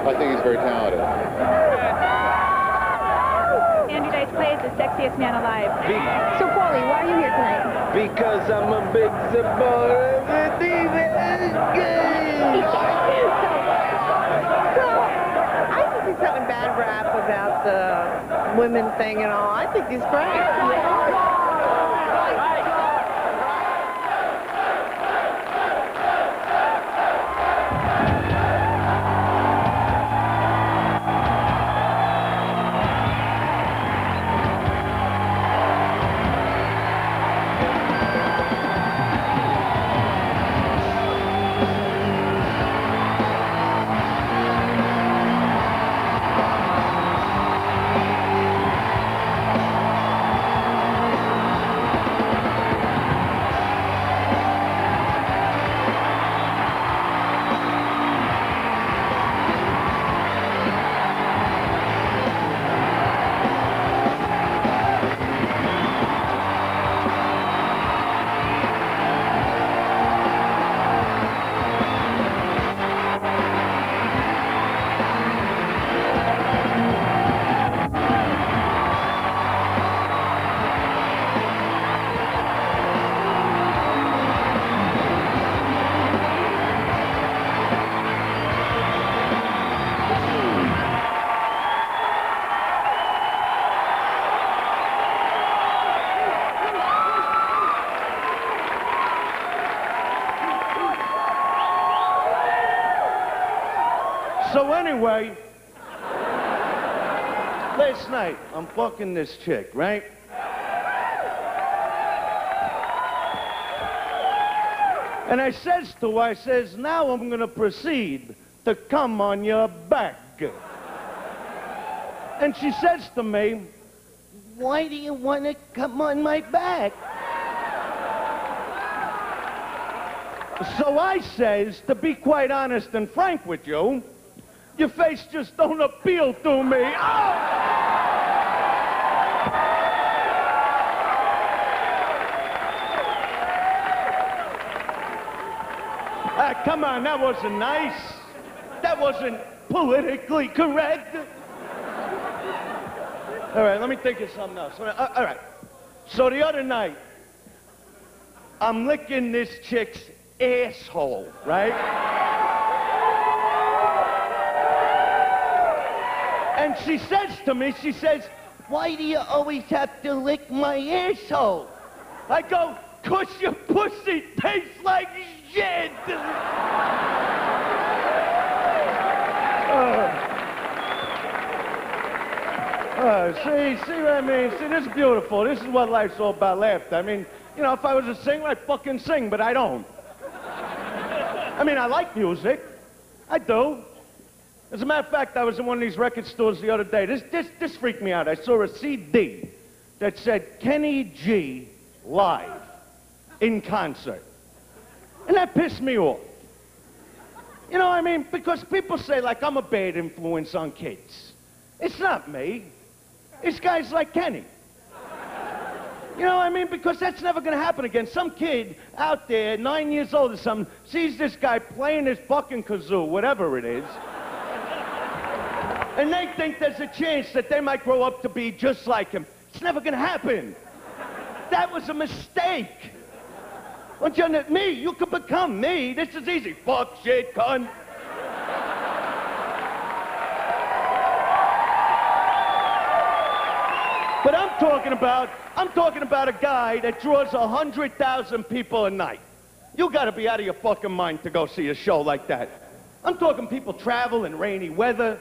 I think he's very talented. Andrew Dice Clay is the sexiest man alive. So, Paulie, why are you here tonight? Because I'm a big supporter of the defense. I think he's having bad rap about the women thing and all. I think he's great. So anyway, last night, I'm fucking this chick, right? And I says to her, I says, now I'm gonna proceed to come on your back. And she says to me, why do you want to come on my back? So I says, to be quite honest and frank with you, your face just don't appeal to me. Oh! Come on, that wasn't nice. That wasn't politically correct. All right, let me think of something else. All right. So the other night, I'm licking this chick's asshole, right? And she says to me, she says, why do you always have to lick my asshole? I go, 'cause your pussy tastes like shit. See what I mean? See, this is beautiful. This is what life's all about, laughter. I mean, you know, if I was a singer, I'd fucking sing, but I don't. I mean, I like music. I do. As a matter of fact, I was in one of these record stores the other day. This freaked me out. I saw a CD that said Kenny G live in concert. And that pissed me off. You know what I mean? Because people say, like, I'm a bad influence on kids. It's not me. It's guys like Kenny. You know what I mean? Because that's never going to happen again. Some kid out there, 9 years old or something, sees this guy playing his fucking kazoo, whatever it is, and they think there's a chance that they might grow up to be just like him. It's never going to happen. That was a mistake. Don't you understand? Me, you could become me. This is easy. Fuck, shit, cunt. But I'm talking about a guy that draws 100,000 people a night. You gotta be out of your fucking mind to go see a show like that. I'm talking people travel in rainy weather.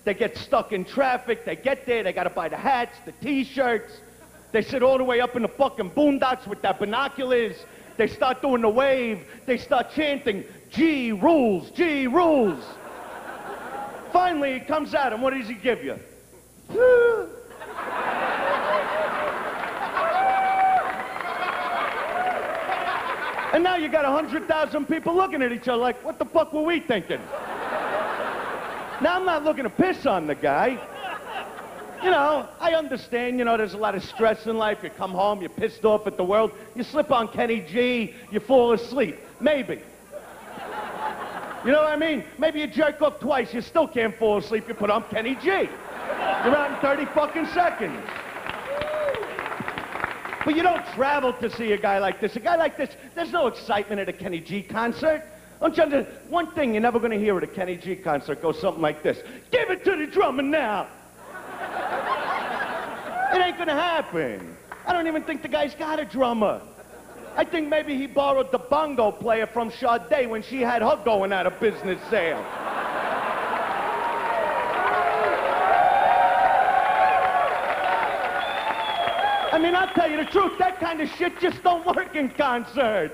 They get stuck in traffic. They get there. They gotta buy the hats, the T-shirts. They sit all the way up in the fucking boondocks with their binoculars. They start doing the wave. They start chanting, G rules, G rules. Finally, he comes out, and what does he give you? And now you got 100,000 people looking at each other like, what the fuck were we thinking? Now, I'm not looking to piss on the guy. You know, I understand, you know, there's a lot of stress in life. You come home, you're pissed off at the world. You slip on Kenny G, you fall asleep. Maybe. You know what I mean? Maybe you jerk off twice, you still can't fall asleep. You put on Kenny G. You're out in 30 fucking seconds. But you don't travel to see a guy like this. A guy like this, there's no excitement at a Kenny G concert. Don't you understand? One thing you're never going to hear at a Kenny G concert goes something like this. Give it to the drummer now. It ain't going to happen. I don't even think the guy's got a drummer. I think maybe he borrowed the bongo player from Sade when she had her going out of business sale. I mean, I'll tell you the truth, that kind of shit just don't work in concert.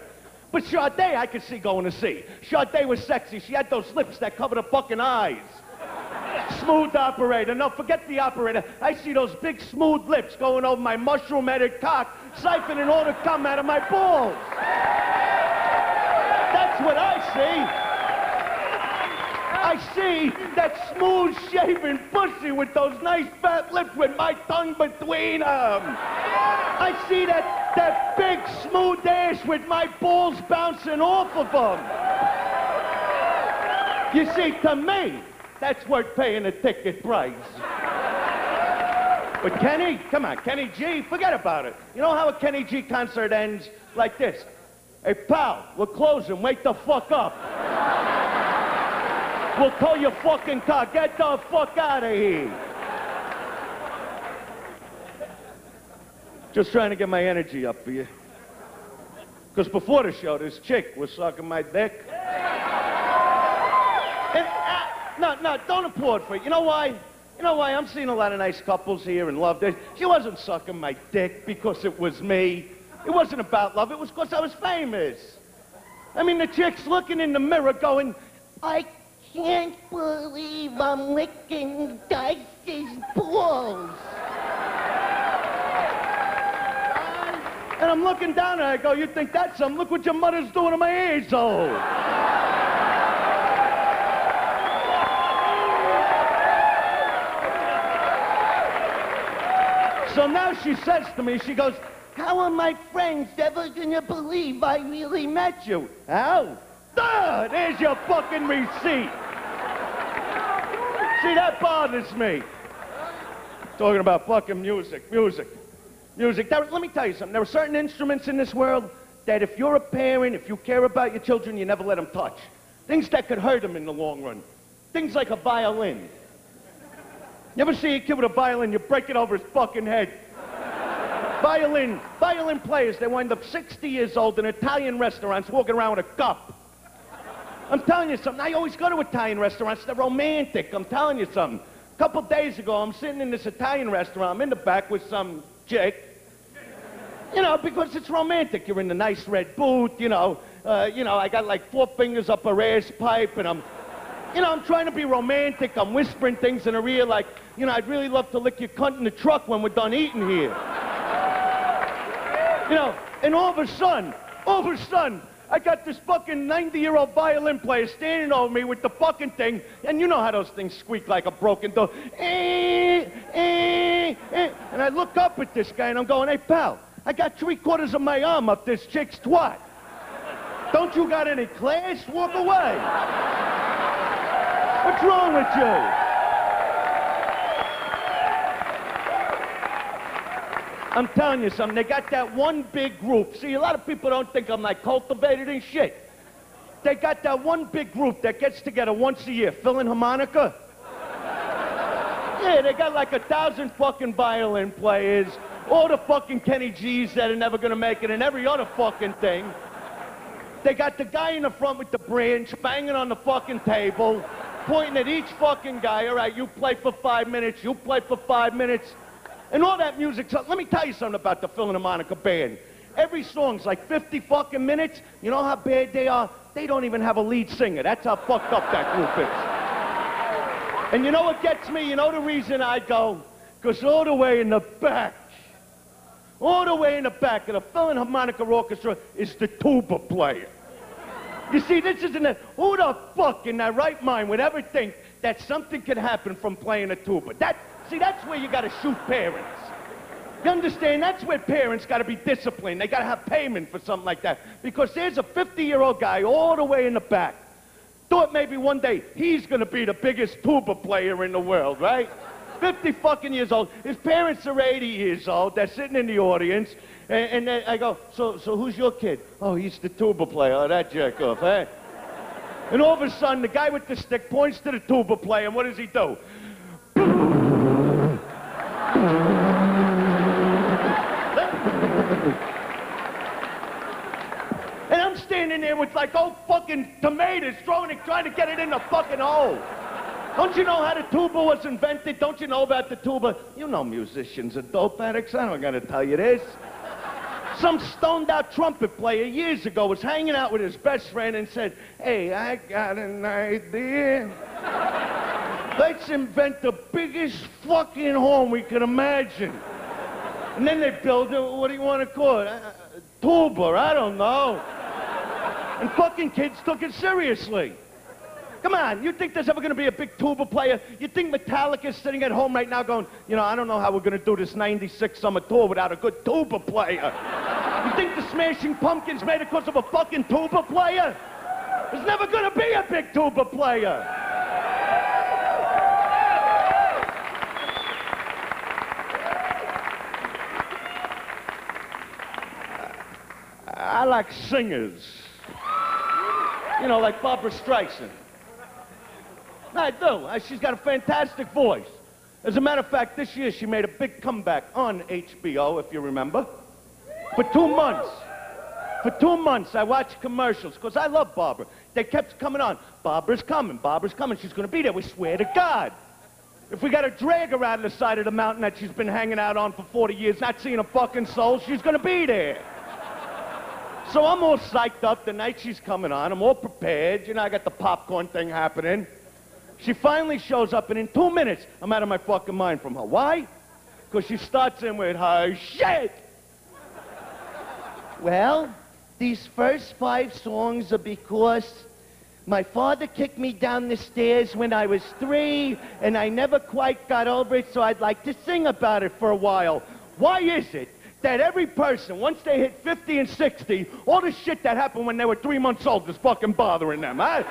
But Sade, I could see going to see. Sade was sexy. She had those lips that covered her fucking eyes. Smooth operator. No, forget the operator. I see those big smooth lips going over my mushroom-headed cock, siphoning all the cum out of my balls. That's what I see. I see that smooth-shaven pussy with those nice fat lips with my tongue between them. I see that big smooth ass with my balls bouncing off of them. You see, to me, that's worth paying a ticket price. But Kenny, come on, Kenny G, forget about it. You know how a Kenny G concert ends? Like this. Hey, pal, we're closing. Wake the fuck up. We'll call your fucking car. Get the fuck out of here. Just trying to get my energy up for you. Because before the show, this chick was sucking my dick. And, no, don't applaud for it. You know why? You know why? I'm seeing a lot of nice couples here and love this. She wasn't sucking my dick because it was me. It wasn't about love. It was because I was famous. I mean, the chick's looking in the mirror going, I can't believe I'm licking Dice's balls. And I'm looking down and I go, you think that's something? Look what your mother's doing to my asshole. So now she says to me, she goes, how are my friends ever gonna believe I really met you? How? Duh, there's your fucking receipt. See, that bothers me. Talking about fucking music. Let me tell you something. There are certain instruments in this world that if you're a parent, if you care about your children, you never let them touch. Things that could hurt them in the long run. Things like a violin. You ever see a kid with a violin, you break it over his fucking head. Violin players, they wind up 60 years old in Italian restaurants walking around with a cup. I'm telling you something. I always go to Italian restaurants. They're romantic. I'm telling you something. A couple days ago, I'm sitting in this Italian restaurant. I'm in the back with some chick. You know, because it's romantic. You're in the nice red booth, you know, I got like 4 fingers up her ass pipe, and I'm trying to be romantic. I'm whispering things in her ear like, I'd really love to lick your cunt in the truck when we're done eating here. And all of a sudden, I got this fucking 90-year-old violin player standing over me with the fucking thing, and you know how those things squeak like a broken door. And I look up at this guy, and I'm going, hey, pal, I got 3/4 of my arm up this chick's twat. Don't you got any class? Walk away. What's wrong with you? I'm telling you something, they got that one big group. See, a lot of people don't think I'm like cultivated and shit. They got that one big group that gets together once a year, Philharmonica. Yeah, they got like 1,000 fucking violin players, all the fucking Kenny G's that are never gonna make it, and every other fucking thing. They got the guy in the front with the branch banging on the fucking table, pointing at each fucking guy. All right, you play for 5 minutes, you play for 5 minutes. And all that music. So let me tell you something about the Philharmonic Band. Every song's like 50 fucking minutes. You know how bad they are? They don't even have a lead singer. That's how fucked up that group is. And you know what gets me? You know the reason I go? Because all the way in the back of the Philharmonic Orchestra is the tuba player. You see, this isn't a... Who the fuck in their right mind would ever think that something could happen from playing a tuba? See, that's where you gotta shoot parents. You understand? That's where parents gotta be disciplined. They gotta have payment for something like that. Because there's a 50-year-old guy all the way in the back. Thought maybe one day he's gonna be the biggest tuba player in the world, right? 50 fucking years old. His parents are 80 years old. They're sitting in the audience. And then I go, so who's your kid? Oh, he's the tuba player. Oh, that jerk off, eh? And all of a sudden, the guy with the stick points to the tuba player, and what does he do? And I'm standing there with like old fucking tomatoes trying to get it in the fucking hole. Don't you know how the tuba was invented? Don't you know about the tuba? You know musicians are dope addicts. I don't gotta tell you this. Some stoned out trumpet player years ago was hanging out with his best friend and said, hey, I got an idea. Let's invent the biggest fucking horn we can imagine. And then they built it, what do you want to call it? Tuba, I don't know. And fucking kids took it seriously. Come on, you think there's ever going to be a big tuba player? You think Metallica's sitting at home right now going, you know, I don't know how we're going to do this 96 summer tour without a good tuba player. You think the Smashing Pumpkins made it because of a fucking tuba player? There's never going to be a big tuba player. I like singers. You know, like Barbra Streisand. I do. She's got a fantastic voice. As a matter of fact, this year she made a big comeback on HBO, if you remember. For 2 months. For 2 months, I watched commercials, because I love Barbara. They kept coming on. Barbara's coming. Barbara's coming. She's going to be there. We swear to God. If we got to drag her out of the side of the mountain that she's been hanging out on for 40 years, not seeing a fucking soul, she's going to be there. So I'm all psyched up the night she's coming on. I'm all prepared. You know, I got the popcorn thing happening. She finally shows up, and in 2 minutes, I'm out of my fucking mind from her. Why? Because she starts in with her shit. Well, these first 5 songs are because my father kicked me down the stairs when I was 3, and I never quite got over it, so I'd like to sing about it for a while. Why is it that every person, once they hit 50 and 60, all the shit that happened when they were 3 months old is fucking bothering them, huh?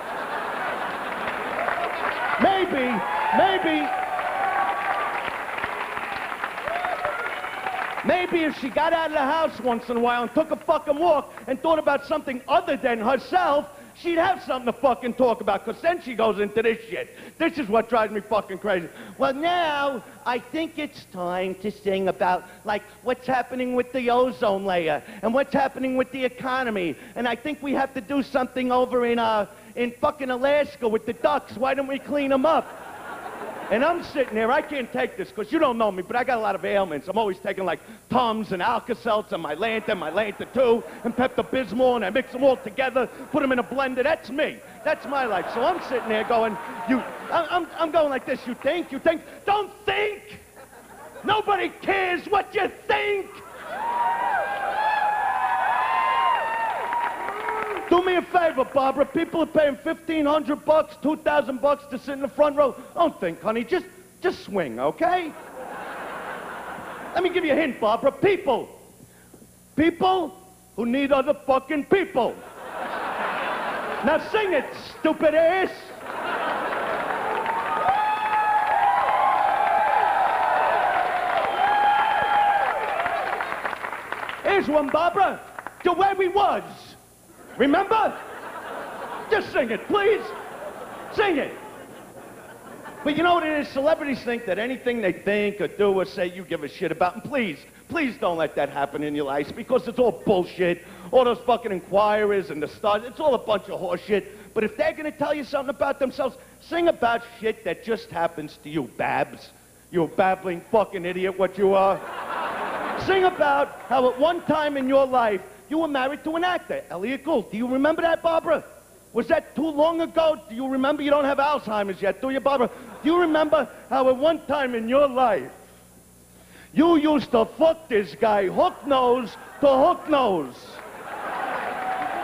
Maybe if she got out of the house once in a while and took a fucking walk and thought about something other than herself, she'd have something to fucking talk about, because then she goes into this shit. This is what drives me fucking crazy. Well, now, I think it's time to sing about, like, what's happening with the ozone layer and what's happening with the economy. And I think we have to do something over in fucking Alaska with the ducks. Why don't we clean them up? And I'm sitting there, I can't take this, because you don't know me, but I got a lot of ailments. I'm always taking, like, Tums and Alka-Seltz and Mylanta 2, and Pepto-Bismol, and I mix them all together, put them in a blender. That's me. That's my life. So I'm sitting there going, I'm going like this. You think? Don't think! Nobody cares what you think! Do me a favor, Barbara. People are paying $1,500, $2,000 to sit in the front row. Don't think, honey. Just swing, okay? Let me give you a hint, Barbara. People who need other fucking people. Now sing it, stupid ass. Here's one, Barbara. The way we was. Remember? Just sing it, please. Sing it. But you know what it is? Celebrities think that anything they think or do or say you give a shit about. And please don't let that happen in your life because it's all bullshit. All those fucking Inquirers and the Stars, it's all a bunch of horse shit. But if they're going to tell you something about themselves, sing about shit that just happens to you, Babs. You babbling fucking idiot, what you are. Sing about how at one time in your life you were married to an actor, Elliot Gould. Do you remember that, Barbara? Was that too long ago? Do you remember? You don't have Alzheimer's yet, do you, Barbara? Do you remember how at one time in your life you used to fuck this guy hook nose to hook nose?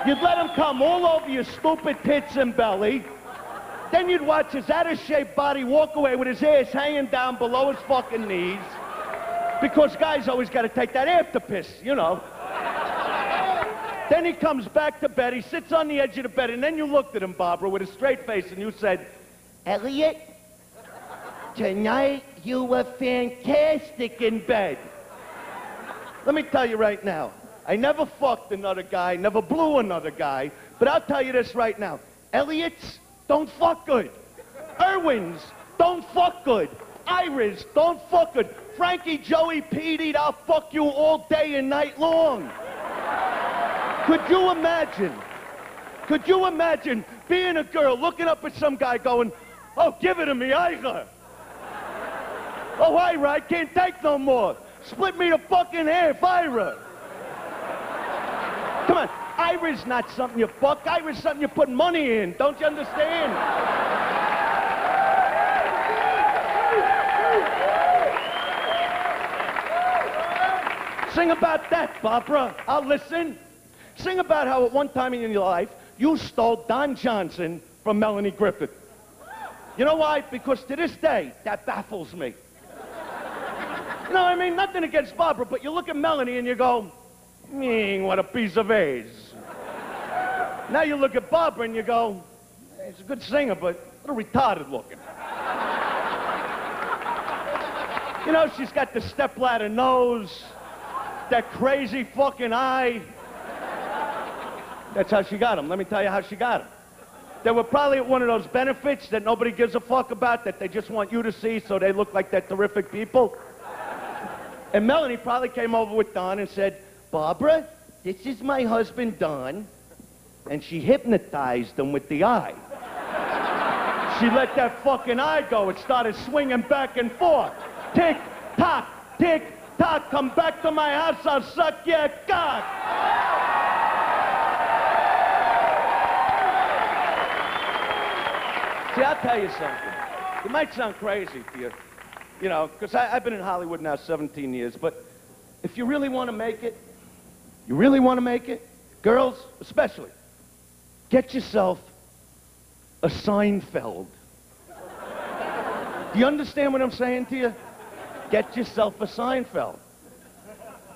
You'd let him come all over your stupid tits and belly. Then you'd watch his out-of-shape body walk away with his ass hanging down below his fucking knees. Because guys always got to take that after piss, you know. Then he comes back to bed, he sits on the edge of the bed, and then you looked at him, Barbara, with a straight face, and you said, Elliot, tonight you were fantastic in bed. Let me tell you right now, I never fucked another guy, never blew another guy, but I'll tell you this right now. Elliots don't fuck good. Irwins don't fuck good. Iris don't fuck good. Frankie, Joey, Petey, I'll fuck you all day and night long. Could you imagine being a girl looking up at some guy going, oh, give it to me, Ira. Oh, Ira, I can't take no more. Split me the fucking half, Ira. Come on, Ira's not something you fuck. Ira's something you put money in. Don't you understand? Sing about that, Barbara. I'll listen. Sing about how at one time in your life you stole Don Johnson from Melanie Griffith. You know why? Because to this day, that baffles me. You know what I mean? Nothing against Barbara, but you look at Melanie and you go, what a piece of ass. Now you look at Barbara and you go, she's a good singer, but a little retarded looking. You know, she's got the stepladder nose, that crazy fucking eye. That's how she got him. Let me tell you how she got him. They were probably at one of those benefits that nobody gives a fuck about, that they just want you to see so they look like they're terrific people. And Melanie probably came over with Don and said, Barbara, this is my husband, Don. And she hypnotized him with the eye. She let that fucking eye go. It started swinging back and forth. Tick, tock, come back to my house, I'll suck your cock. See, I'll tell you something. It might sound crazy to you, you know, because I've been in Hollywood now 17 years, but if you really want to make it, girls especially, get yourself a Seinfeld. Do you understand what I'm saying to you? Get yourself a Seinfeld.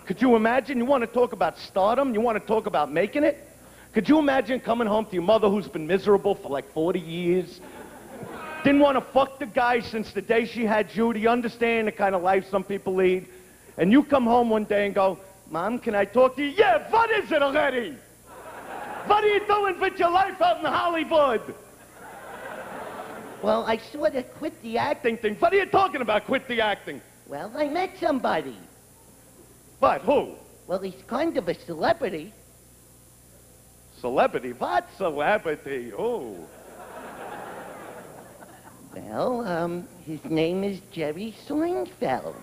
Could you imagine? You want to talk about stardom? You want to talk about making it? Could you imagine coming home to your mother who's been miserable for like 40 years? Didn't want to fuck the guy since the day she had you. Do you understand the kind of life some people lead? And you come home one day and go, Mom, can I talk to you? Yeah, what is it already? What are you doing with your life out in Hollywood? Well, I sort of quit the acting. Thing. What are you talking about, quit the acting? Well, I met somebody. What, who? Well, he's kind of a celebrity. Celebrity? What celebrity? Oh. Well, his name is Jerry Seinfeld.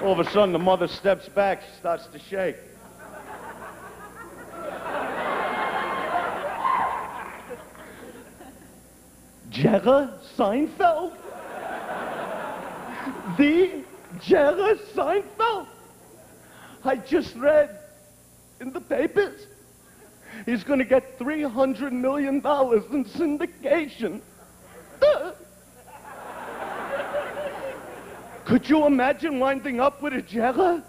All of a sudden, the mother steps back, she starts to shake. Jerry Seinfeld? The Jerry Seinfeld? I just read in the papers he's going to get $300 million in syndication. Could you imagine winding up with a Jerry?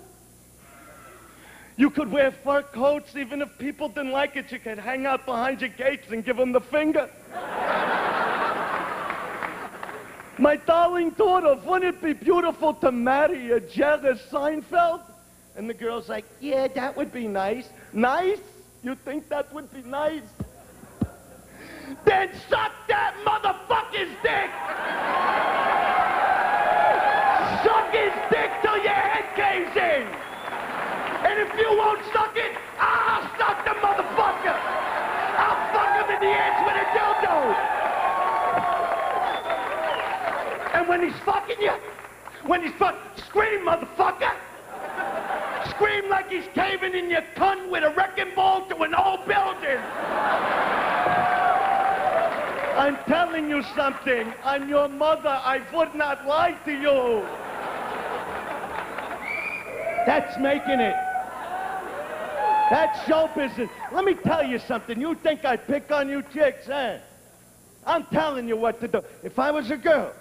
You could wear fur coats even if people didn't like it. You could hang out behind your gates and give them the finger. My darling daughter, wouldn't it be beautiful to marry a Jerry Seinfeld? And the girl's like, yeah, that would be nice. Nice? You think that would be nice? then suck that motherfucker's dick! Suck his dick till your head caves in! And if you won't suck it, I'll suck the motherfucker! I'll fuck him in the ass with a dildo! And when he's fucking you, scream, motherfucker! Scream like he's caving in your cunt with a wrecking ball to an old building! I'm telling you something. I'm your mother. I would not lie to you. That's making it. That's show business. Let me tell you something. You think I pick on you chicks, eh? I'm telling you what to do. If I was a girl,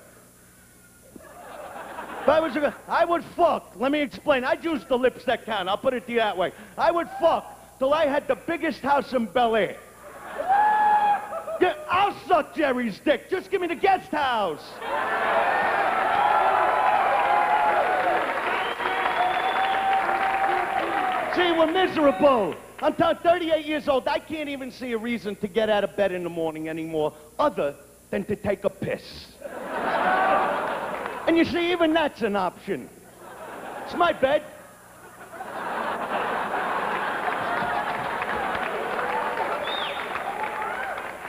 I would fuck. Let me explain. I'd use the lips that count. I'll put it to you that way. I would fuck till I had the biggest house in Bel Air. Yeah, I'll suck Jerry's dick. Just give me the guest house. See, we're miserable. I'm 38 years old. I can't even see a reason to get out of bed in the morning anymore other than to take a piss. And you see, even that's an option. It's my bed.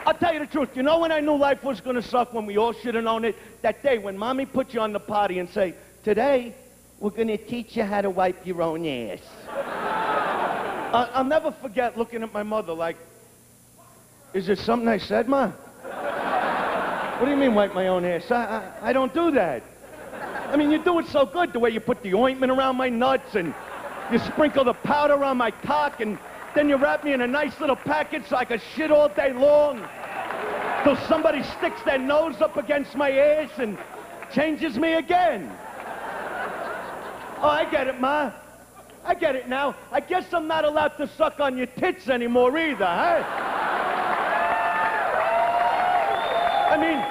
I'll tell you the truth. You know when I knew life was going to suck, when we all should have known it? That day when Mommy put you on the potty and say, today, we're going to teach you how to wipe your own ass. I'll never forget looking at my mother like, is there something I said, Ma? What do you mean wipe my own ass? I don't do that. I mean, you do it so good, the way you put the ointment around my nuts and you sprinkle the powder on my cock and then you wrap me in a nice little package so I can shit all day long till somebody sticks their nose up against my ass and changes me again. Oh, I get it, Ma. I get it now. I guess I'm not allowed to suck on your tits anymore either, huh? I mean,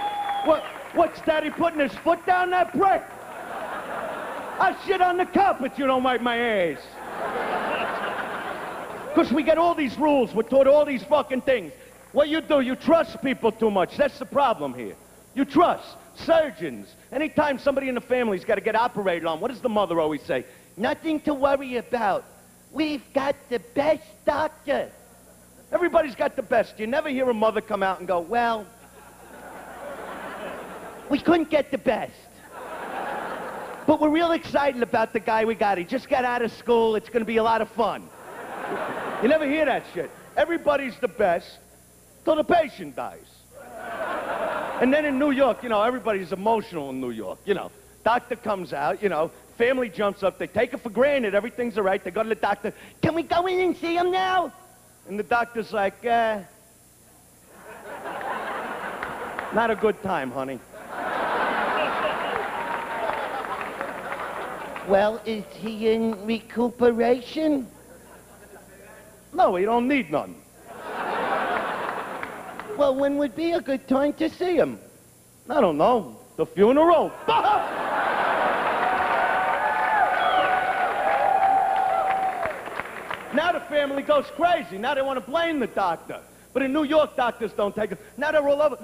what's Daddy putting his foot down that prick? I shit on the carpet, you don't wipe my ass. Because we get all these rules, we're taught all these fucking things. What you do, you trust people too much. That's the problem here. You trust surgeons. Anytime somebody in the family's got to get operated on, what does the mother always say? Nothing to worry about. We've got the best doctor. Everybody's got the best. You never hear a mother come out and go, well, we couldn't get the best. But we're real excited about the guy we got. He just got out of school. It's going to be a lot of fun. You never hear that shit. Everybody's the best till the patient dies. And then in New York, you know, everybody's emotional in New York. You know, doctor comes out, you know, family jumps up. They take it for granted. Everything's all right. They go to the doctor. Can we go in and see him now? And the doctor's like, not a good time, honey. Well, is he in recuperation? No, he don't need none. Well, when would be a good time to see him? I don't know. The funeral. Now the family goes crazy. Now they want to blame the doctor. But in New York, doctors don't take it. Now they're all over.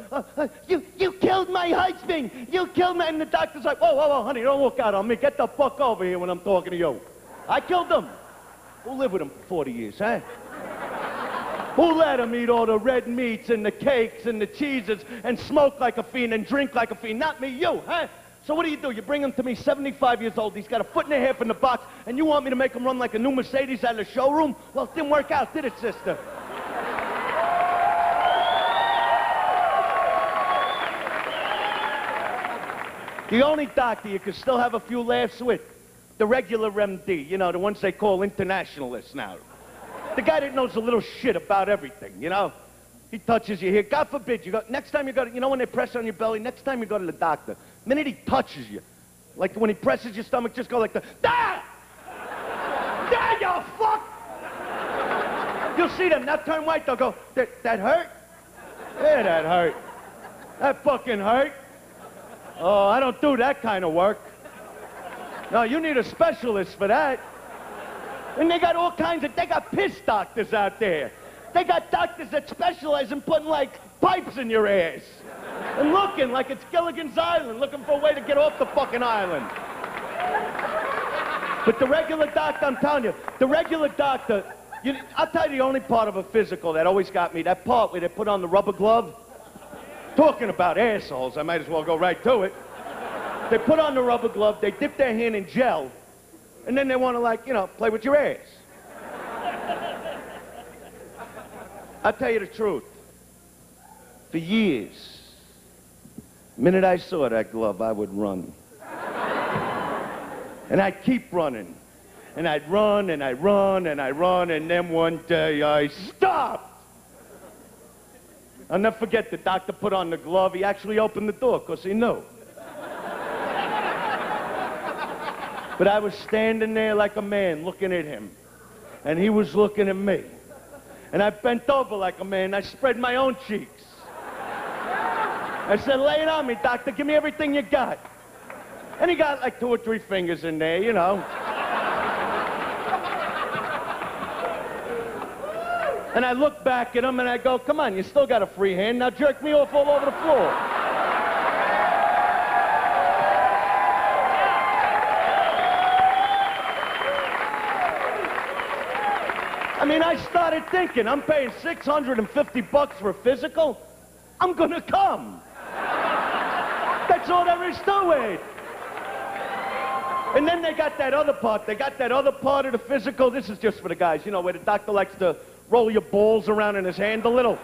You killed my husband. You killed my... And the doctor's like, whoa, whoa, whoa, honey, don't walk out on me. Get the fuck over here when I'm talking to you. I killed him. Who lived with him for 40 years, huh? Who let him eat all the red meats and the cakes and the cheeses and smoke like a fiend and drink like a fiend? Not me, you, huh? So what do? You bring him to me, 75 years old. He's got a foot and a half in the box, and you want me to make him run like a new Mercedes out of the showroom? Well, it didn't work out, did it, sister? The only doctor you can still have a few laughs with, the regular MD, you know, the ones they call internationalists now. The guy that knows a little shit about everything, you know? He touches you here. God forbid, you go, next time you go to, you know when they press on your belly, next time you go to the doctor, the minute he touches you, like when he presses your stomach, just go like the, ah! Ah, you fuck! You'll see them, now turn white, they'll go, that hurt? Yeah, that hurt. That fucking hurt. Oh, I don't do that kind of work. No, you need a specialist for that. And they got all kinds of, they got piss doctors out there. They got doctors that specialize in putting, like, pipes in your ass. And looking like it's Gilligan's Island, looking for a way to get off the fucking island. But the regular doctor, I'm telling you, the regular doctor, I'll tell you the only part of a physical that always got me, that part where they put on the rubber glove. Talking about assholes, I might as well go right to it. They put on the rubber glove, they dip their hand in gel, and then they want to, like, play with your ass. I'll tell you the truth. For years, the minute I saw that glove, I would run. And I'd keep running. And I'd run, and I'd run, and I'd run, and then one day I stopped. I'll never forget the doctor put on the glove. He actually opened the door because he knew. But I was standing there like a man looking at him. And he was looking at me. And I bent over like a man. I spread my own cheeks. I said, lay it on me, doctor. Give me everything you got. And he got like 2 or 3 fingers in there, And I look back at him and I go, come on, you still got a free hand. Now jerk me off all over the floor. I mean, I started thinking, I'm paying $650 for a physical. I'm gonna come. That's all there is to it. And then they got that other part. They got that other part of the physical. This is just for the guys, where the doctor likes to roll your balls around in his hand a little.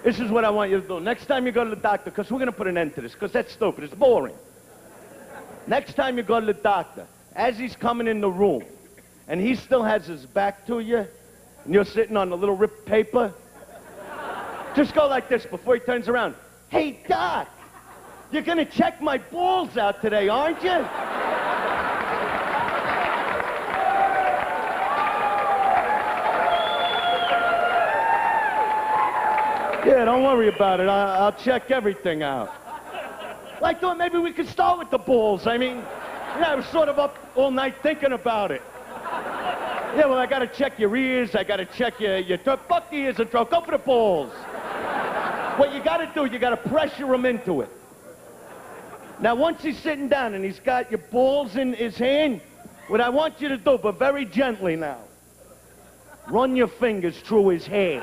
This is what I want you to do. Next time you go to the doctor, because we're going to put an end to this, because that's stupid. It's boring. Next time you go to the doctor, as he's coming in the room, and he still has his back to you, and you're sitting on the little ripped paper, just go like this before he turns around. Hey, Doc, you're going to check my balls out today, aren't you? Yeah, don't worry about it. I'll check everything out. Well, I thought maybe we could start with the balls. I mean, I was sort of up all night thinking about it. Yeah, well, I got to check your ears. I got to check your throat. Fuck the ears and throat. Go for the balls. What you got to do, you got to pressure him into it. Now, once he's sitting down and he's got your balls in his hand, what I want you to do, but very gently now, run your fingers through his hair.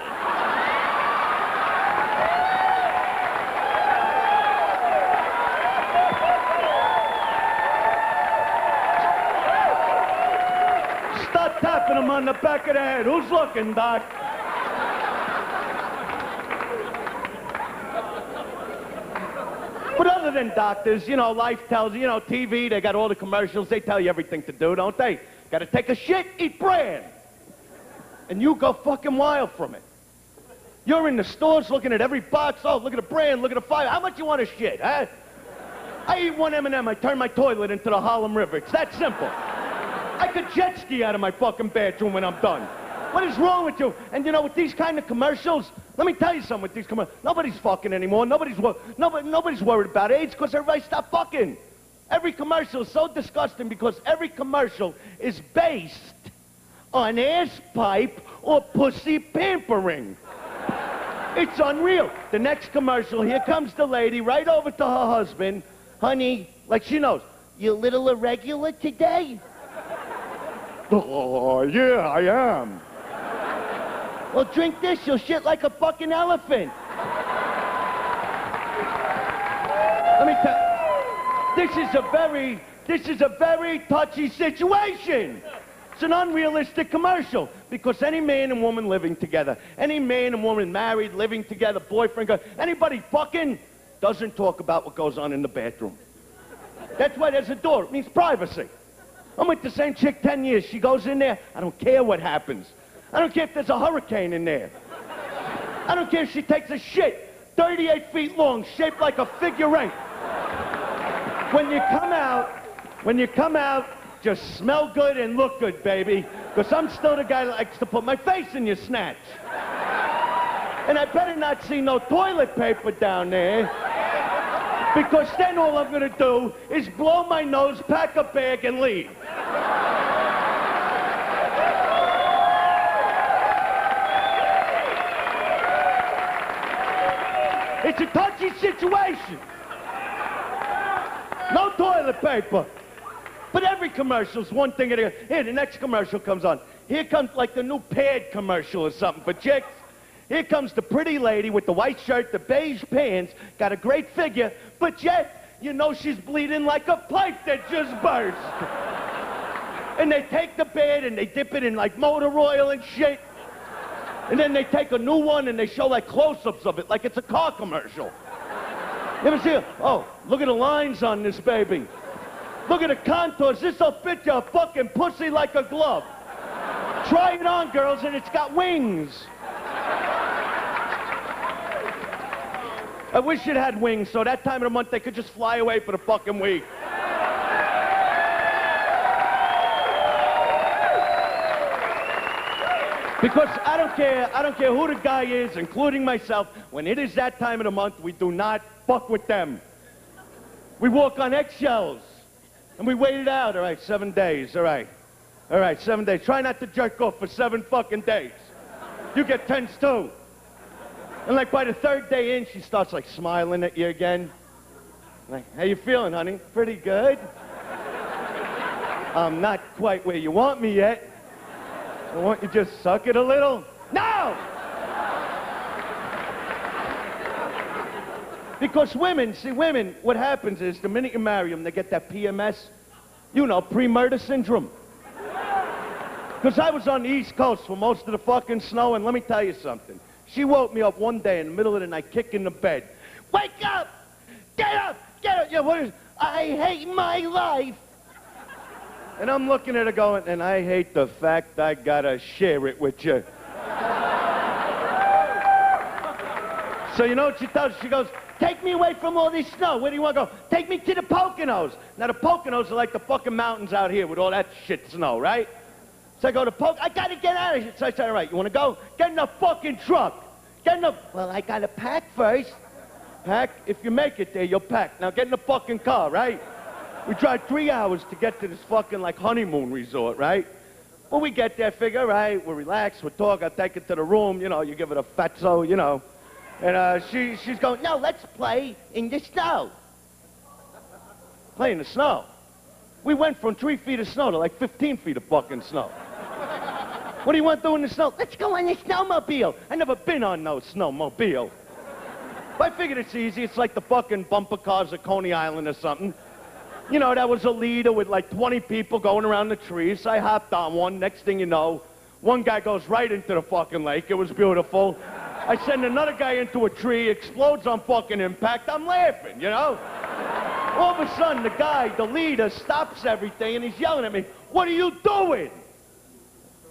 Start tapping him on the back of the head. Who's looking, Doc? But other than doctors, life tells you, TV, they got all the commercials. They tell you everything to do, don't they? Got to take a shit, eat bran. And you go fucking wild from it. You're in the stores looking at every box. Oh, look at the brand, look at the fire. How much you want of shit, huh? I eat one M&M, I turn my toilet into the Harlem River. It's that simple. I could jet ski out of my fucking bathroom when I'm done. What is wrong with you? And with these kind of commercials, let me tell you something with these commercials. Nobody's fucking anymore. Nobody's worried about AIDS because everybody stopped fucking. Every commercial is so disgusting because every commercial is based on ass pipe or pussy pampering. It's unreal. The next commercial, here comes the lady right over to her husband. Honey, like she knows, you a little irregular today? Oh, yeah, I am. Well, drink this. You'll shit like a fucking elephant. Let me tell you, this is a very touchy situation. It's an unrealistic commercial because any man and woman living together, any man and woman married, living together, boyfriend, girl, anybody fucking doesn't talk about what goes on in the bathroom. That's why there's a door. It means privacy. I'm with the same chick 10 years. She goes in there. I don't care what happens. I don't care if there's a hurricane in there. I don't care if she takes a shit 38 feet long, shaped like a figure eight. When you come out, just smell good and look good, baby. Because I'm still the guy that likes to put my face in your snatch. And I better not see no toilet paper down there. Because then all I'm going to do is blow my nose, pack a bag, and leave. It's a touchy situation. No toilet paper. But every commercial's one thing at a... Here, the next commercial comes on. Here comes like the new pad commercial or something for chicks. Here comes the pretty lady with the white shirt, the beige pants, got a great figure, but yet, you know she's bleeding like a pipe that just burst. And they take the pad and they dip it in like motor oil and shit. And then they take a new one and they show like close-ups of it, like it's a car commercial. You ever see it? Oh, look at the lines on this baby. Look at the contours. This'll fit your fucking pussy like a glove. Try it on, girls, and it's got wings. I wish it had wings, so that time of the month they could just fly away for the fucking week. Because I don't care who the guy is, including myself, when it is that time of the month, we do not fuck with them. We walk on eggshells, and we wait it out. All right, 7 days, all right. All right, 7 days. Try not to jerk off for 7 fucking days. You get tens too. And like by the 3rd day in, she starts like smiling at you again. Like, how you feeling, honey? Pretty good. I'm not quite where you want me yet. Won't you just suck it a little? No! Because women, what happens is the minute you marry them, they get that PMS, you know, pre-murder syndrome. Because I was on the East Coast for most of the fucking snow, and let me tell you something. She woke me up one day in the middle of the night, kicking the bed. Wake up! Get up! Get up! Yeah, what is... I hate my life! And I'm looking at her going, and I hate the fact I gotta share it with you. So you know what she does? She goes, take me away from all this snow. Where do you want to go? Take me to the Poconos. Now, the Poconos are like the fucking mountains out here with all that shit snow, right? So I go to I gotta get out of here. So I said, all right, you want to go? Get in the fucking truck. Get in the... Well, I gotta pack first. Pack? If you make it there, you'll pack. Now get in the fucking car, right? We drive 3 hours to get to this fucking, like, honeymoon resort, right? When we get there, figure, right, we're relaxed, we'll talk, I'll take it to the room, you know, you give it a fatso, you know. And she's going, no, let's play in the snow. Play in the snow? We went from 3 feet of snow to like 15 feet of fucking snow. What do you want to do in the snow? Let's go on the snowmobile. I never been on no snowmobile. But I figured it's easy. It's like the fucking bumper cars at Coney Island or something. You know, that was a leader with like 20 people going around the trees. So I hopped on one. Next thing you know, one guy goes right into the fucking lake. It was beautiful. I send another guy into a tree, explodes on fucking impact. I'm laughing, you know? All of a sudden, the guy, the leader, stops everything and he's yelling at me, what are you doing?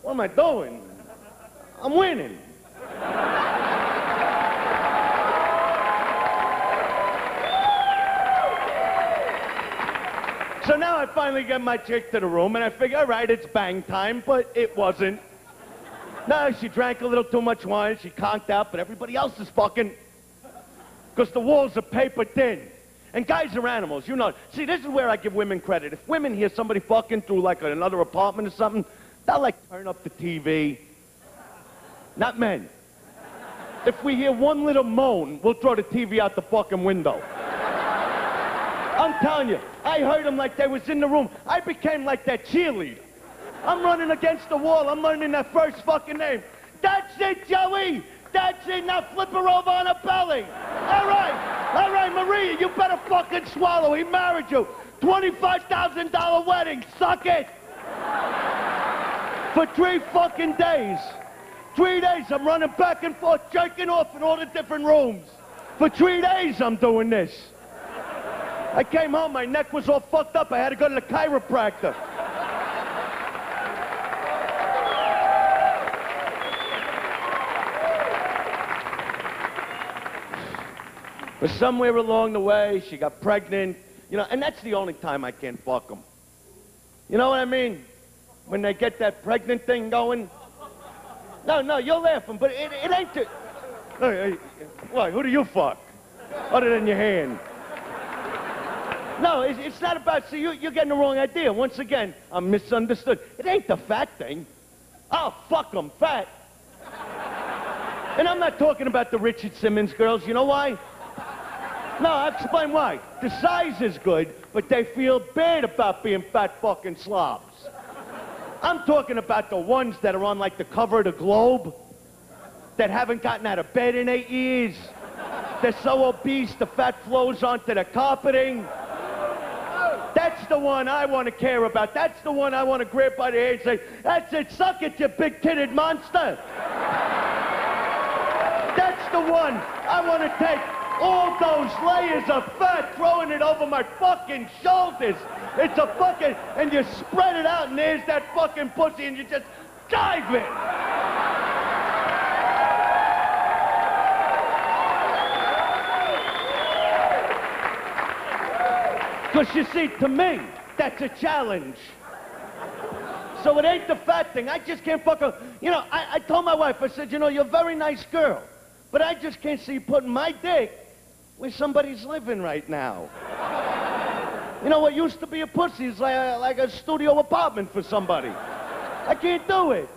What am I doing? I'm winning. So now I finally get my chick to the room, and I figure, all right, it's bang time, but it wasn't. No, she drank a little too much wine, she conked out, but everybody else is fucking. Because the walls are paper thin. And guys are animals, you know. See, this is where I give women credit. If women hear somebody fucking through, like, another apartment or something, they'll, like, turn up the TV. Not men. If we hear one little moan, we'll throw the TV out the fucking window. I'm telling you, I heard them like they was in the room. I became like that cheerleader. I'm running against the wall. I'm learning that first fucking name. That's it, Joey. That's it. Now flip her over on her belly. All right, Maria, you better fucking swallow. He married you. $25,000 wedding. Suck it. For 3 fucking days. 3 days I'm running back and forth, jerking off in all the different rooms. For 3 days I'm doing this. I came home, my neck was all fucked up. I had to go to the chiropractor. But somewhere along the way, she got pregnant, you know, and that's the only time I can't fuck them. You know what I mean? When they get that pregnant thing going. No, you're laughing, but it ain't the... Hey, what, who do you fuck? Other than your hand. No, it's not about... See, you're getting the wrong idea. Once again, I'm misunderstood. It ain't the fat thing. Oh, fuck them, fat. And I'm not talking about the Richard Simmons girls. You know why? No, I'll explain why. The size is good, but they feel bad about being fat fucking slobs. I'm talking about the ones that are on, like, the cover of the Globe, that haven't gotten out of bed in 8 years. They're so obese, the fat flows onto the carpeting. That's the one I want to care about. That's the one I want to grab by the hair and say, that's it, suck it, you big-titted monster. That's the one I want to take all those layers of fat, throwing it over my fucking shoulders. It's a fucking, and you spread it out, and there's that fucking pussy, and you just dive it. Because you see, to me, that's a challenge. So it ain't the fat thing. I just can't fucking, you know, I told my wife, I said, you know, you're a very nice girl, but I just can't see you putting my dick where somebody's living right now. You know, what used to be a pussy is like a studio apartment for somebody. I can't do it.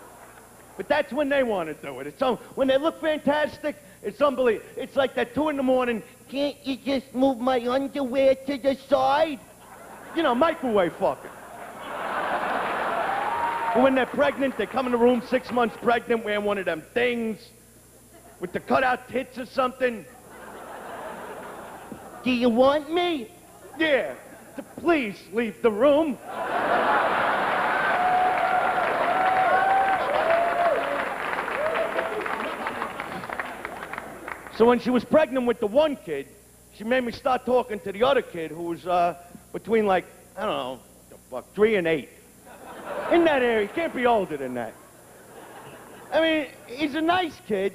But that's when they want to do it. It's when they look fantastic, it's unbelievable. It's like that 2 in the morning, Can't you just move my underwear to the side? you know, microwave fucking. When they're pregnant, they come in the room 6 months pregnant, wearing one of them things with the cutout tits or something. Do you want me? Yeah, please leave the room. So when she was pregnant with the one kid, she made me start talking to the other kid who was between, like, I don't know, the fuck, 3 and 8. In that area, he can't be older than that. I mean, he's a nice kid.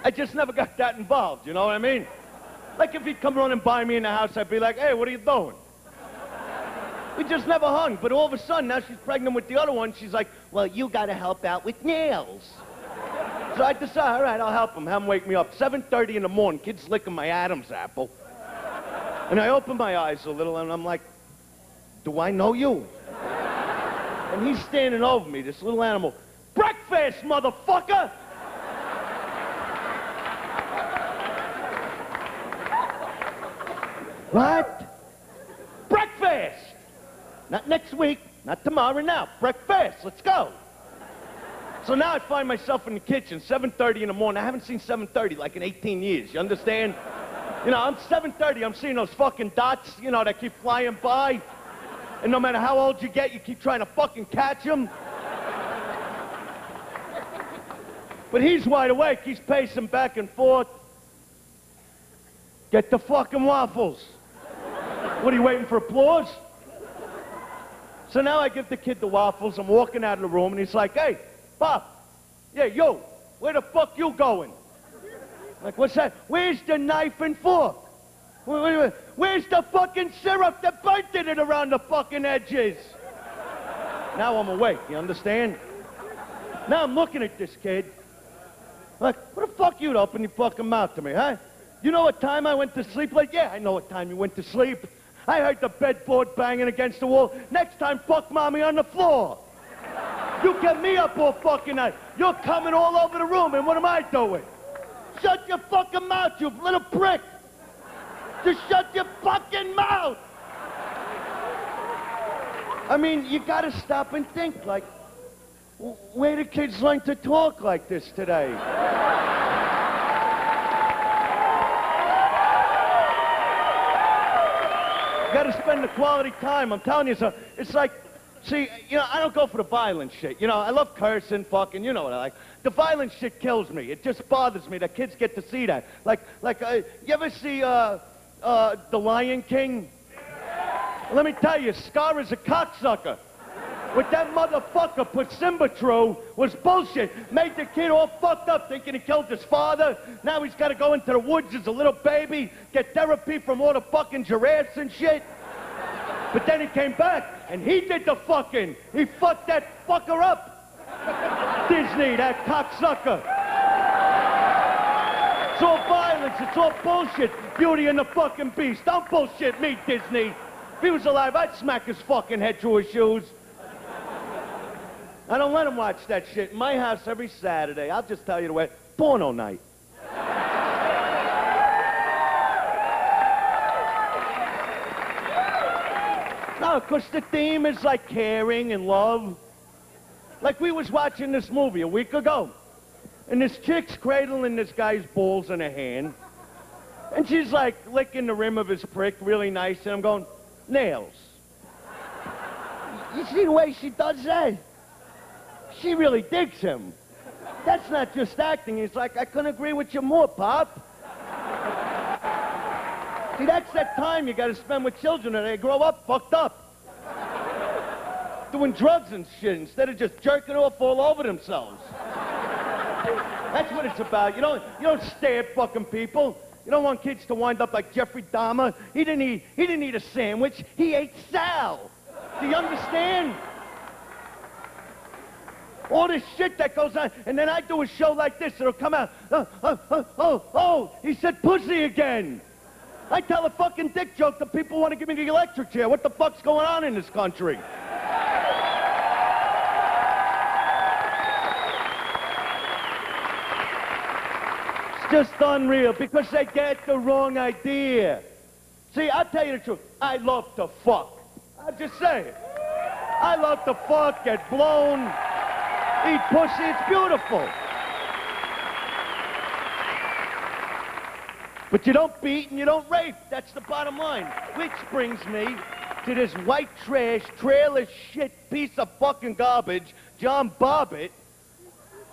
I just never got that involved, you know what I mean? Like, if he'd come running by me in the house, I'd be like, hey, what are you doing? We just never hung, but all of a sudden, now she's pregnant with the other one, she's like, well, you gotta help out with nails. So I decide, all right, I'll help him, have him wake me up. 7:30 in the morning, kid's licking my Adam's apple. And I open my eyes a little, and I'm like, do I know you? And he's standing over me, this little animal. Breakfast, motherfucker! What? Breakfast! Not next week, not tomorrow, now. Breakfast, let's go. So now I find myself in the kitchen, 7:30 in the morning. I haven't seen 7:30 like in 18 years, you understand? You know, I'm 7:30, I'm seeing those fucking dots, you know, that keep flying by. And no matter how old you get, you keep trying to fucking catch them. But he's wide awake, he's pacing back and forth. Get the fucking waffles. What, are you waiting for applause? So now I give the kid the waffles, I'm walking out of the room, and he's like, hey, Bob, yeah, yo, where the fuck you going? I'm like, what's that? Where's the knife and fork? Where's the fucking syrup that burnt it around the fucking edges? Now I'm awake, you understand? Now I'm looking at this kid. Like, what the fuck you to open your fucking mouth to me, huh? You know what time I went to sleep? Like, yeah, I know what time you went to sleep. I heard the bedboard banging against the wall. Next time, fuck mommy on the floor. You get me up all fucking night. You're coming all over the room, and what am I doing? Shut your fucking mouth, you little prick. Just shut your fucking mouth. I mean, you gotta stop and think, like, where do kids learn to talk like this today? You gotta spend the quality time. I'm telling you, so it's like, see, you know, I don't go for the violent shit. You know, I love cursing, fucking, you know what I like. The violent shit kills me. It just bothers me that kids get to see that. Like, you ever see, The Lion King? Let me tell you, Scar is a cocksucker. What that motherfucker put Simba through was bullshit. Made the kid all fucked up thinking he killed his father. Now he's got to go into the woods as a little baby, get therapy from all the fucking giraffes and shit. But then he came back, and he did the fucking. He fucked that fucker up. Disney, that cocksucker. It's all violence. It's all bullshit. Beauty and the fucking Beast. Don't bullshit me, Disney. If he was alive, I'd smack his fucking head through his shoes. I don't let him watch that shit. In my house every Saturday, I'll just tell you the way, porno night. 'cause the theme is like caring and love. Like we was watching this movie a week ago, and this chick's cradling this guy's balls in her hand, and she's like licking the rim of his prick really nice, and I'm going, nails. You see the way she does that? She really digs him. That's not just acting. He's like, I couldn't agree with you more, Pop. See, that's that time you gotta spend with children and they grow up fucked up. Doing drugs and shit instead of just jerking off all over themselves. That's what it's about. You don't stare at fucking people. You don't want kids to wind up like Jeffrey Dahmer. He didn't eat a sandwich. He ate Sal. Do you understand? All this shit that goes on, and then I do a show like this, it'll come out, he said pussy again. I tell a fucking dick joke that people want to give me the electric chair. What the fuck's going on in this country? It's just unreal, because they get the wrong idea. See, I'll tell you the truth. I love to fuck. I'll just say it. I love to fuck, get blown, eat pussy. It's beautiful. But you don't beat and you don't rape. That's the bottom line. Which brings me to this white trash, trailer shit piece of fucking garbage, John Bobbitt,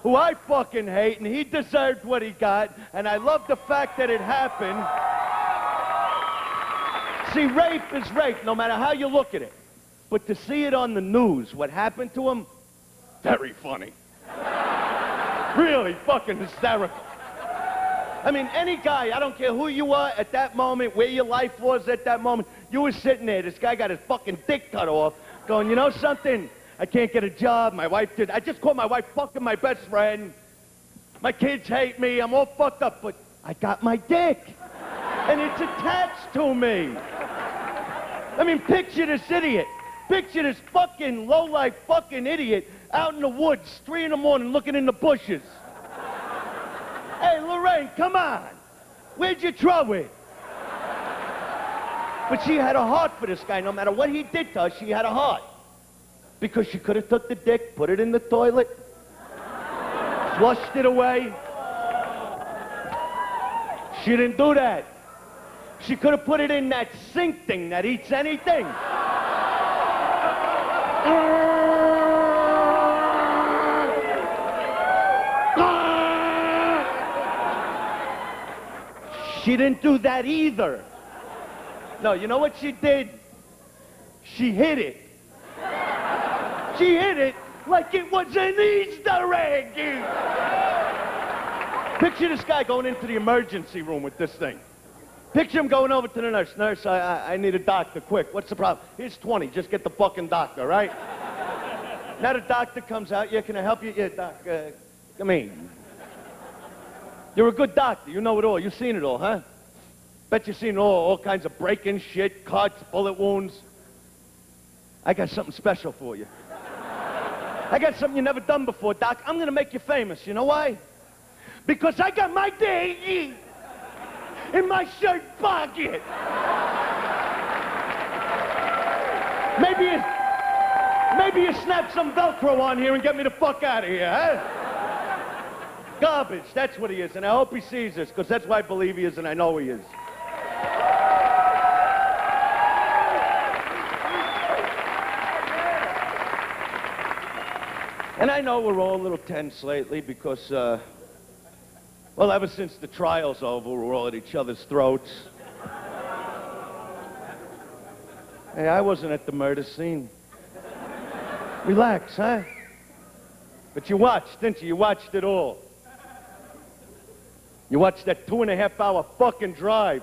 who I fucking hate, and he deserved what he got, and I love the fact that it happened. See, rape is rape, no matter how you look at it. But to see it on the news, what happened to him, very funny. Really fucking hysterical. I mean, any guy, I don't care who you are at that moment, where your life was at that moment, you were sitting there, this guy got his fucking dick cut off, going, you know something? I can't get a job, my wife did, I just caught my wife fucking my best friend, my kids hate me, I'm all fucked up, but I got my dick, and it's attached to me. I mean, picture this idiot. Picture this fucking low-life fucking idiot out in the woods, 3 in the morning, looking in the bushes. Hey, Lorraine, come on. Where'd you throw it? But she had a heart for this guy. No matter what he did to her, she had a heart. Because she could have took the dick, put it in the toilet, flushed it away. She didn't do that. She could have put it in that sink thing that eats anything. She didn't do that either. No, you know what she did? She hid it. She hid it like it was an Easter egg. Picture this guy going into the emergency room with this thing. Picture him going over to the nurse. Nurse, I need a doctor, quick. What's the problem? Here's 20. Just get the fucking doctor, right? Now the doctor comes out. Yeah, can I help you? Yeah, doc, come in. You're a good doctor. You know it all. You've seen it all, huh? Bet you've seen all kinds of break-in shit, cuts, bullet wounds. I got something special for you. I got something you never done before, Doc. I'm gonna make you famous. You know why? Because I got my day in my shirt pocket. Maybe you snap some Velcro on here and get me the fuck out of here, huh? Garbage, that's what he is, and I hope he sees this, because that's why I believe he is, and I know he is. And I know we're all a little tense lately because, well, ever since the trial's over, we're all at each other's throats. Hey, I wasn't at the murder scene. Relax, huh? But you watched, didn't you? You watched it all. You watched that 2.5-hour fucking drive.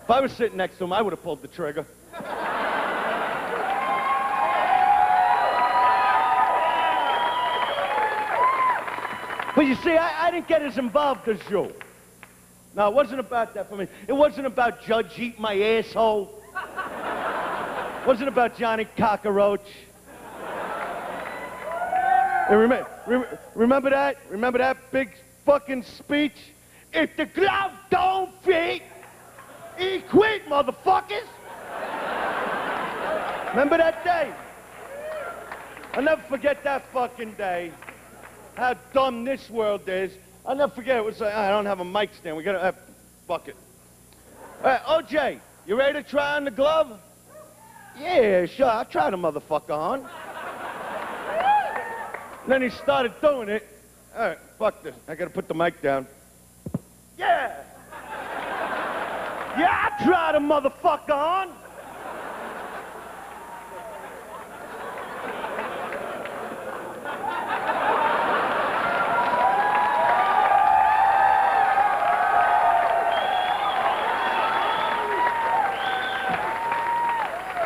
If I was sitting next to him, I would have pulled the trigger. But you see, I didn't get as involved as you. No, it wasn't about that for me. It wasn't about Judge eat my asshole. It wasn't about Johnny Cockroach. And remember that? Remember that big fucking speech? If the glove don't fit, he quit, motherfuckers. Remember that day? I'll never forget that fucking day. How dumb this world is. I'll never forget. It was like, I don't have a mic stand. We gotta, fuck it. All right, OJ, you ready to try on the glove? Yeah, sure. I'll try the motherfucker on. And then he started doing it. All right, fuck this. I gotta put the mic down. Yeah! Yeah, I tried a motherfucker on.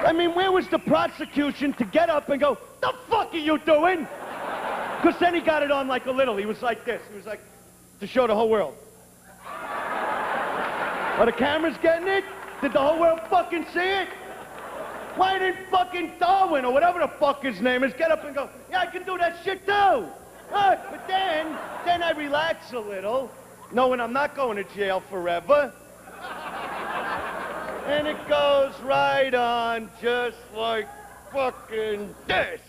I mean, where was the prosecution to get up and go, the fuck are you doing? Because then he got it on like a little. He was like this. He was like, to show the whole world. Are the cameras getting it? Did the whole world fucking see it? Why didn't fucking Darwin or whatever the fuck his name is get up and go, yeah, I can do that shit too. But then I relax a little, knowing I'm not going to jail forever. And it goes right on just like fucking this.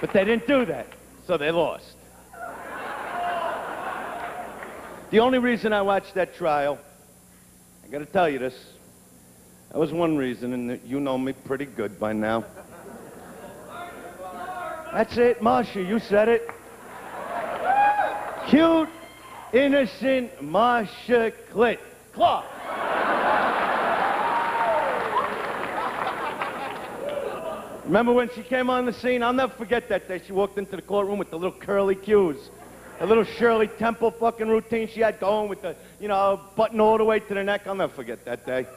But they didn't do that, so they lost. The only reason I watched that trial, I gotta tell you this, that was one reason, and you know me pretty good by now. That's it, Marsha, you said it. Cute, innocent Marsha Clark. Remember when she came on the scene? I'll never forget that day. She walked into the courtroom with the little curly cues. A little Shirley Temple fucking routine she had going with the, button all the way to the neck. I'll never forget that day.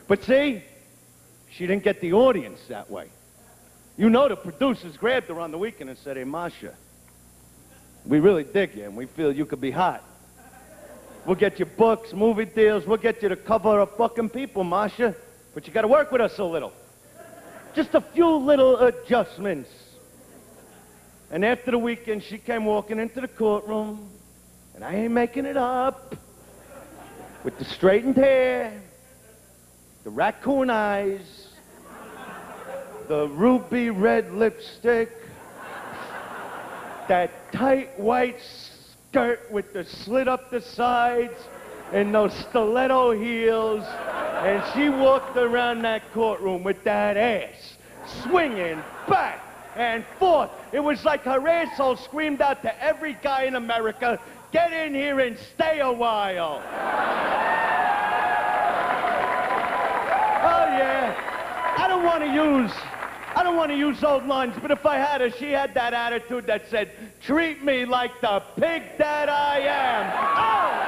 But see, she didn't get the audience that way. You know the producers grabbed her on the weekend and said, hey, Marsha, we really dig you and we feel you could be hot. We'll get you books, movie deals, we'll get you to cover up fucking people, Marsha. But you gotta work with us a little. Just a few little adjustments. And after the weekend, she came walking into the courtroom, and I ain't making it up, with the straightened hair, the raccoon eyes, the ruby red lipstick, that tight white skirt with the slit up the sides, and those stiletto heels, and she walked around that courtroom with that ass swinging back and forth. It was like her asshole screamed out to every guy in America, get in here and stay a while. Oh yeah, I don't want to use old lines, but if I had her, she had that attitude that said, treat me like the pig that I am. Oh!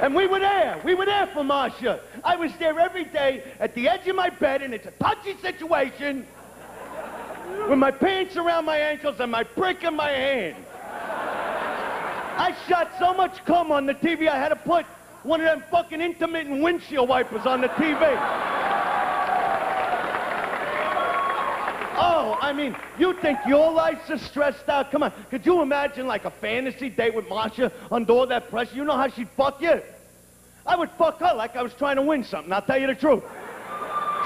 And we were there for Marsha. I was there every day at the edge of my bed, and it's a touchy situation with my pants around my ankles and my brick in my hand. I shot so much cum on the TV, I had to put one of them fucking intermittent windshield wipers on the TV. Oh, I mean, you think your life's so stressed out? Come on, could you imagine like a fantasy date with Marsha under all that pressure? You know how she'd fuck you? I would fuck her like I was trying to win something, I'll tell you the truth.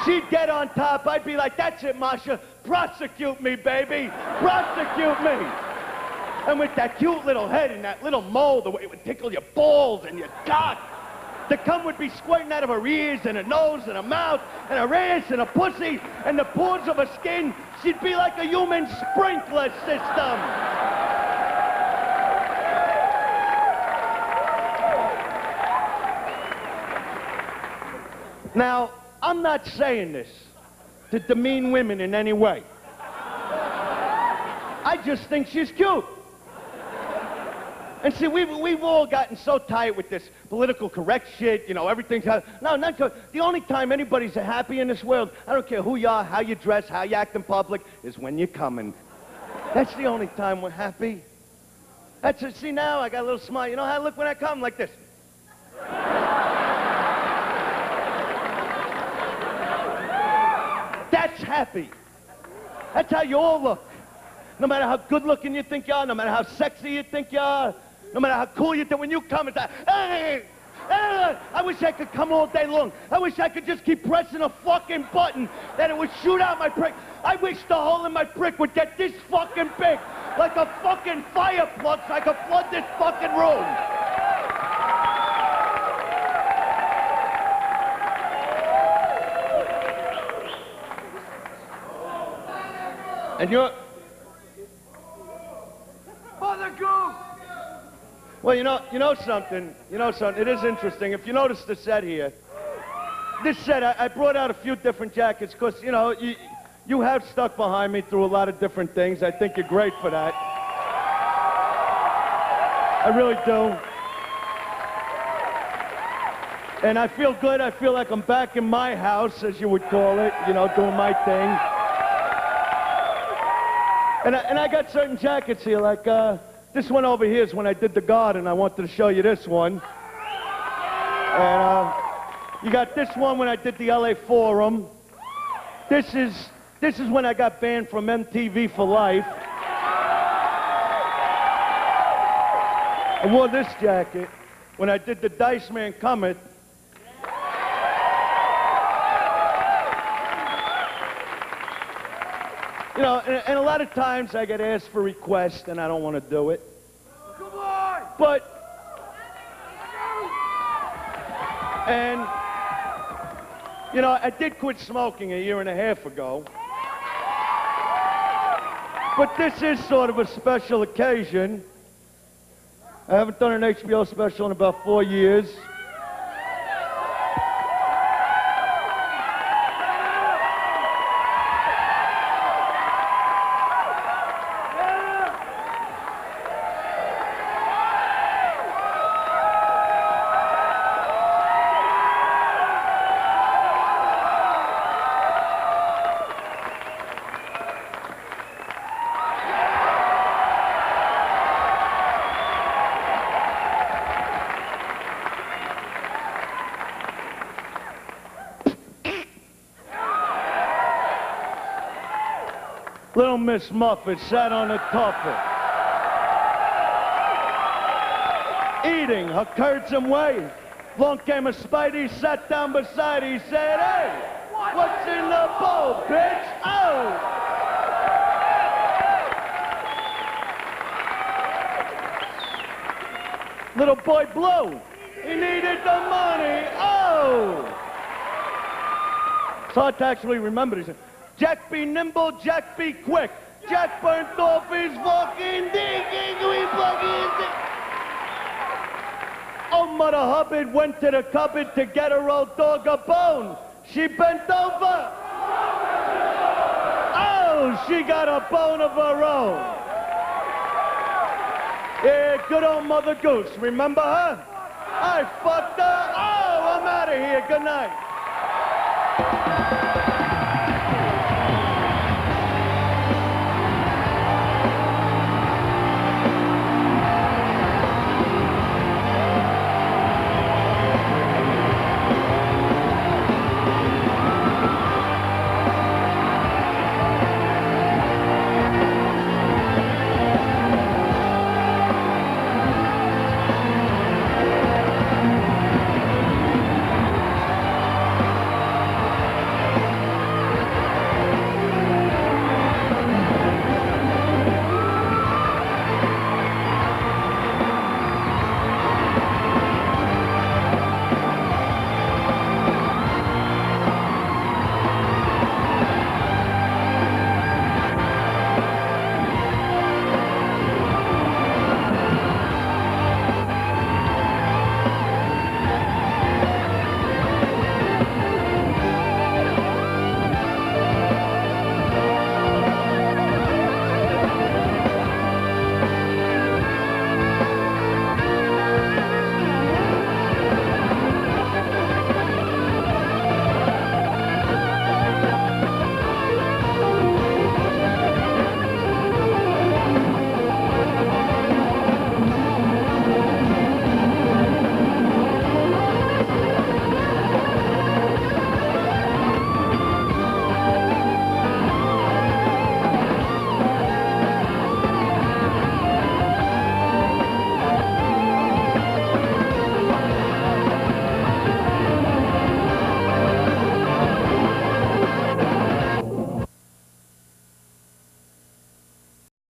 She'd get on top, I'd be like, that's it, Marsha, prosecute me, baby, prosecute me. And with that cute little head and that little mole, the way it would tickle your balls and your cock, the cum would be squirting out of her ears and her nose and her mouth and her ass and her pussy and the pores of her skin. She'd be like a human sprinkler system. Now, I'm not saying this to demean women in any way. I just think she's cute. And see, we've all gotten so tight with this political correct shit, everything's... No, not good. The only time anybody's happy in this world, I don't care who you are, how you dress, how you act in public, is when you're coming. That's the only time we're happy. That's it. See, now I got a little smile. You know how I look when I come? Like this. That's happy. That's how you all look. No matter how good looking you think you are, no matter how sexy you think you are, no matter how cool you think, when you come, it's like, hey, hey, I wish I could come all day long. I wish I could just keep pressing a fucking button that it would shoot out my prick. I wish the hole in my prick would get this fucking big, like a fucking fire plug, so I could flood this fucking room. And you're... Mother Goose! Well, you know something? You know something? It is interesting. If you notice the set here, this set, I brought out a few different jackets because, you know, you have stuck behind me through a lot of different things. I think you're great for that. I really do. And I feel good. I feel like I'm back in my house, as you would call it, you know, doing my thing. And I got certain jackets here, like this one over here is when I did The Garden. I wanted to show you this one. And you got this one when I did the LA Forum. This is when I got banned from MTV for life. I wore this jacket when I did the Dice Man Comet. You know, and a lot of times I get asked for requests and I don't want to do it. Come on! But, and, you know, I did quit smoking 1.5 years ago. But this is sort of a special occasion. I haven't done an HBO special in about 4 years. Little Miss Muffet sat on the tuffet, eating her curds and whey. Long came a Spidey, sat down beside, he said, hey, what's in the bowl, bitch? Oh! Little boy Blue, he needed the money, oh! It's hard to actually remember these. Jack be nimble, Jack be quick. Jack burnt off his fucking dick. Oh, Mother Hubbard went to the cupboard to get her old dog a bone. She bent over. Oh, she got a bone of her own. Yeah, good old Mother Goose. Remember her? I fucked her. Oh, I'm out of here. Good night.